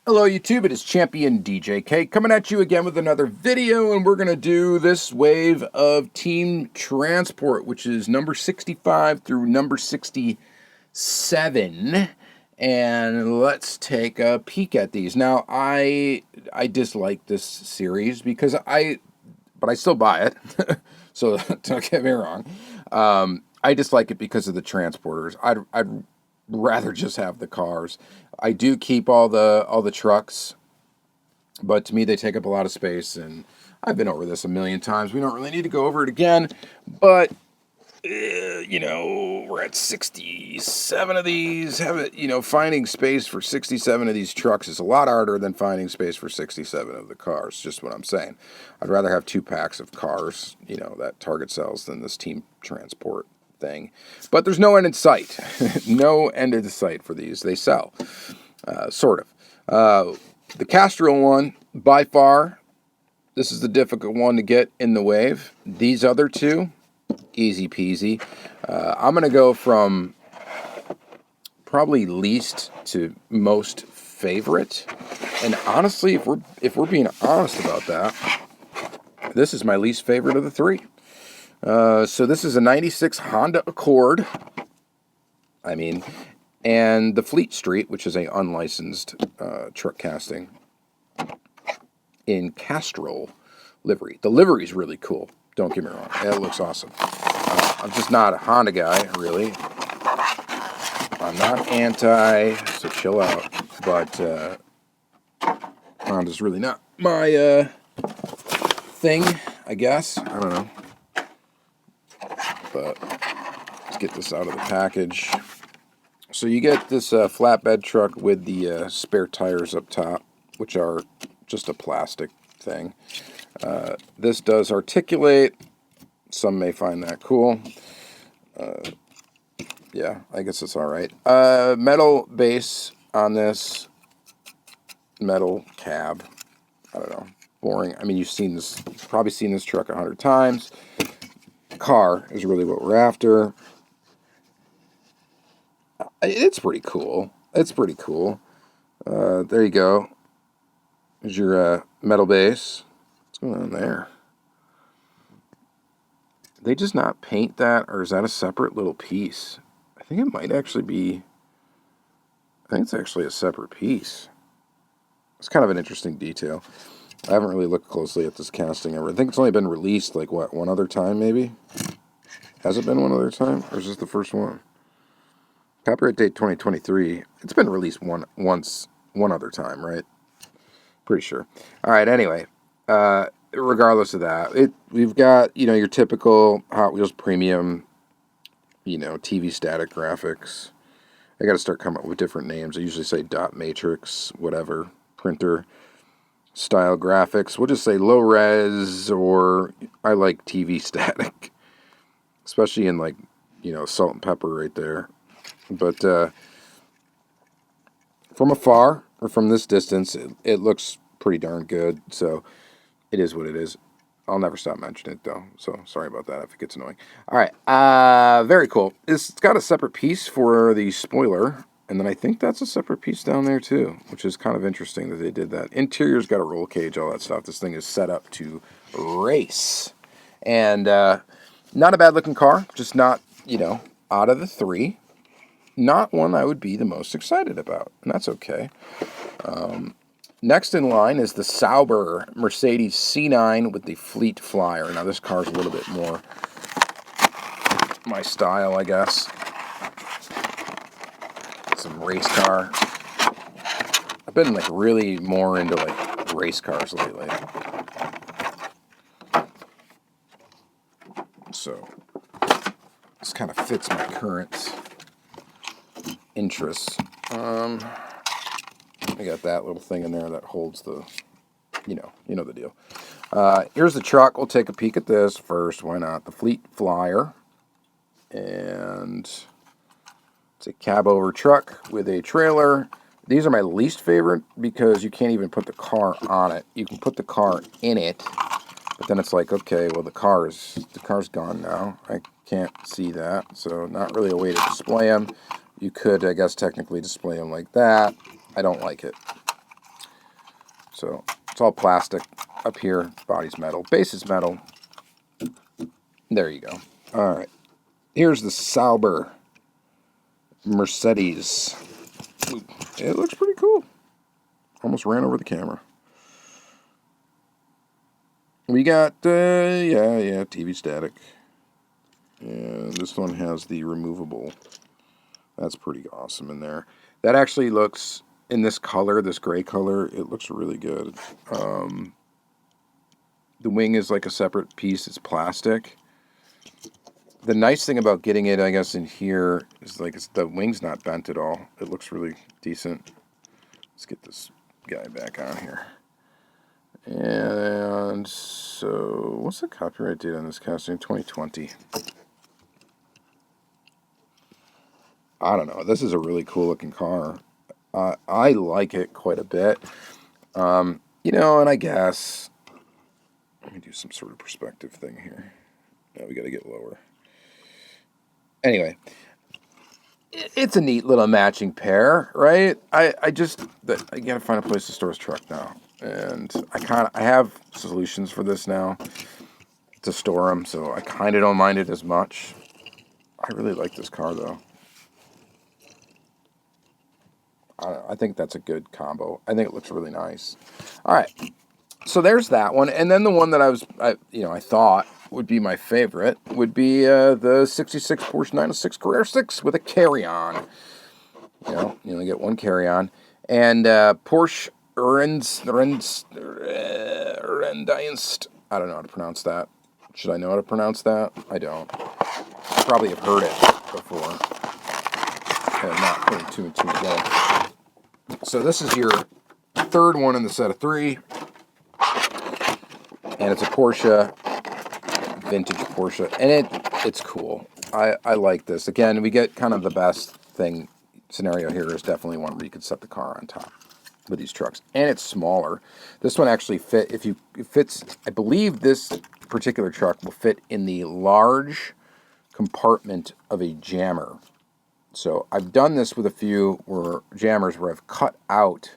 Hello YouTube, it is Championdjk coming at you again with another video, and we're going to do this wave of Team Transport, which is number 65 through number 67, and let's take a peek at these. Now, I dislike this series because but I still buy it, so don't get me wrong. I dislike it because of the transporters. I'd rather just have the cars. I do keep all the trucks, but to me they take up a lot of space, and I've been over this a million times. We don't really need to go over it again, but we're at 67 of these. Finding space for 67 of these trucks is a lot harder than finding space for 67 of the cars. Just what I'm saying. I'd rather have 2 packs of cars, that Target sells than this Team Transport thing. But there's no end in sight. No end in sight for these. They sell, sort of. The Castrol one, by far, this is the difficult one to get in the wave. These other two, easy peasy. I'm going to go from probably least to most favorite. And honestly, if we're being honest about that, this is my least favorite of the 3. So this is a 96 Honda Accord, and the Fleet Street, which is a unlicensed truck casting in Castrol livery. The livery is really cool, don't get me wrong. It looks awesome. I'm just not a Honda guy, really. I'm not anti, so chill out. But Honda's really not my thing, I guess. I don't know. But let's get this out of the package. So you get this flatbed truck with the spare tires up top, which are just a plastic thing. This does articulate. Some may find that cool. Yeah, I guess it's all right. Metal base on this. Metal cab. I don't know. Boring. You've probably seen this truck 100 times. Car is really what we're after. It's pretty cool. It's pretty cool. There you go. There's your metal base. What's going on there? They just not paint that, or is that a separate little piece? I think it might actually be. I think it's actually a separate piece. It's kind of an interesting detail. I haven't really looked closely at this casting ever. I think it's only been released, like, what, one other time, maybe? Has it been one other time? Or is this the first one? Copyright date 2023. It's been released one other time, right? Pretty sure. All right, anyway. Regardless of that, we've got, your typical Hot Wheels premium, TV static graphics. I got to start coming up with different names. I usually say dot matrix, whatever, printer style graphics. We'll just say low res, or I like TV static, especially in, like, salt and pepper right there. But from afar, or from this distance, it looks pretty darn good. So it is what it is. I'll never stop mentioning it, though. So sorry about that if it gets annoying. All right. Very cool. It's got a separate piece for the spoiler. And then I think that's a separate piece down there, too, which is kind of interesting that they did that. Interior's got a roll cage, all that stuff. This thing is set up to race. And not a bad-looking car, just not, out of the 3, not one I would be the most excited about. And that's okay. Next in line is the Saber Mercedes C9 with the Fleet Flyer. Now, this car's a little bit more my style, I guess. Some race car. I've been really more into race cars lately. So this kind of fits my current interests. I got that little thing in there that holds the, you know the deal. Here's the truck. We'll take a peek at this first. Why not? The Fleet Flyer. And it's a cab-over truck with a trailer. These are my least favorite because you can't even put the car on it. You can put the car in it, but then it's like, okay, well, the car's gone now. I can't see that, so not really a way to display them. You could, I guess, technically display them like that. I don't like it. So it's all plastic up here. Body's metal. Base is metal. There you go. All right. Here's the Saber Mercedes. It looks pretty cool. Almost ran over the camera. We got, TV static. And this one has the removable. That's pretty awesome in there. That actually looks, in this color, this gray color, it looks really good. The wing is like a separate piece. It's plastic. The nice thing about getting it, I guess, in here is like the wing's not bent at all. It looks really decent. Let's get this guy back on here. And so, what's the copyright date on this casting? 2020. I don't know. This is a really cool looking car. I like it quite a bit. And I guess, let me do some sort of perspective thing here. Yeah, we got to get lower. Anyway, it's a neat little matching pair, right? I gotta find a place to store his truck now. And I have solutions for this now to store them, so I kind of don't mind it as much. I really like this car, though. I think that's a good combo. I think it looks really nice. All right, so there's that one, and then the one that I thought would be my favorite would be the '66 Porsche 906 Carrera 6 with a carry-on. You only get one carry-on, and Porsche Rendienst. I don't know how to pronounce that. Should I know how to pronounce that? I don't. I probably have heard it before. I'm not putting two and two together. So this is your third one in the set of three. And it's a Porsche, vintage Porsche. And it's cool. I like this. Again, we get kind of the best scenario here is definitely one where you could set the car on top with these trucks. And it's smaller. This one actually fits, I believe this particular truck will fit in the large compartment of a jammer. So I've done this with a few jammers where I've cut out,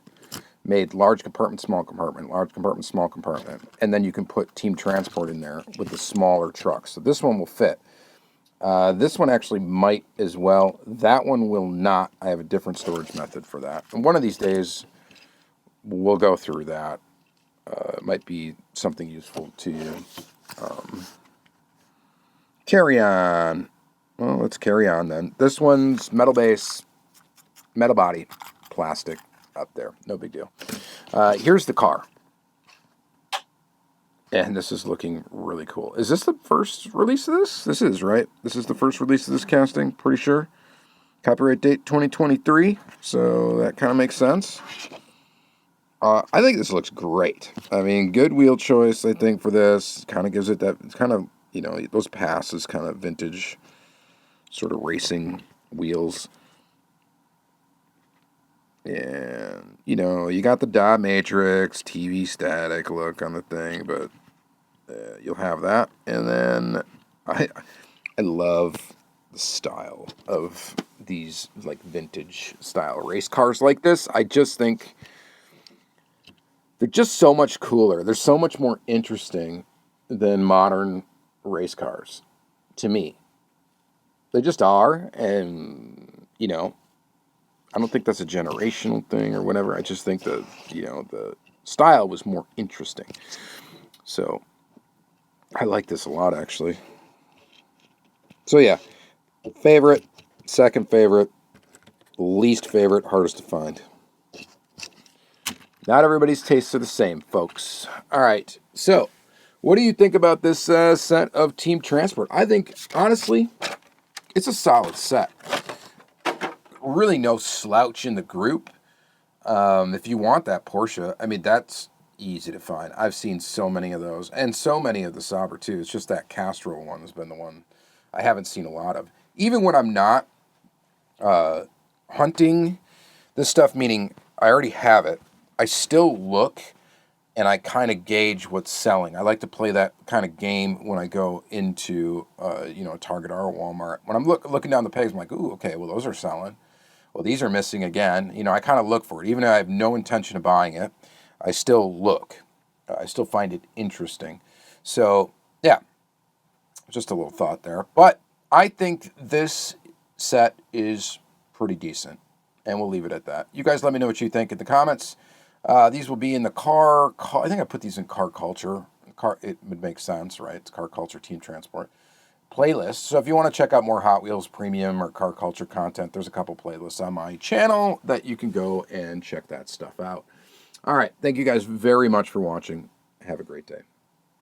made large compartment, small compartment, large compartment, small compartment, and then you can put team transport in there with the smaller trucks. So this one will fit. This one actually might as well. That one will not. I have a different storage method for that. And one of these days, we'll go through that. It might be something useful to you. Carry on. Well, let's carry on then. This one's metal base, metal body, plastic up there. No big deal. Here's the car. And this is looking really cool. Is this the first release of this? This is, right? This is the first release of this casting, pretty sure. Copyright date 2023, so that kind of makes sense. I think this looks great. I mean, good wheel choice, I think, for this. Kind of gives it that, it's kind of, those passes kind of vintage sort of racing wheels. And, you got the dot matrix, TV static look on the thing, but you'll have that. And then I love the style of these, like, vintage style race cars like this. I just think they're just so much cooler. They're so much more interesting than modern race cars, to me. They just are, and, I don't think that's a generational thing or whatever. I just think that, the style was more interesting. So, I like this a lot, actually. So, yeah. Favorite, second favorite, least favorite, hardest to find. Not everybody's tastes are the same, folks. All right. So, what do you think about this set of Team Transport? I think, honestly, it's a solid set. Really no slouch in the group. If you want that Porsche, I mean, that's easy to find. I've seen so many of those, and so many of the Saber too. It's just that Castro one has been the one I haven't seen a lot of. Even when I'm not hunting this stuff, meaning I already have it, I still look and I kind of gauge what's selling. I like to play that kind of game when I go into a Target or a Walmart. When I'm looking down the pegs, I'm like, ooh, okay, well, those are selling. Well, these are missing again. I kind of look for it. Even if I have no intention of buying it, I still look. I still find it interesting. So, yeah, just a little thought there. But I think this set is pretty decent, and we'll leave it at that. You guys let me know what you think in the comments. These will be in the car. I think I put these in car culture. It would make sense, right? It's car culture, team transport playlist. So if you want to check out more Hot Wheels premium or car culture content, there's a couple playlists on my channel that you can go and check that stuff out. All right. Thank you guys very much for watching. Have a great day.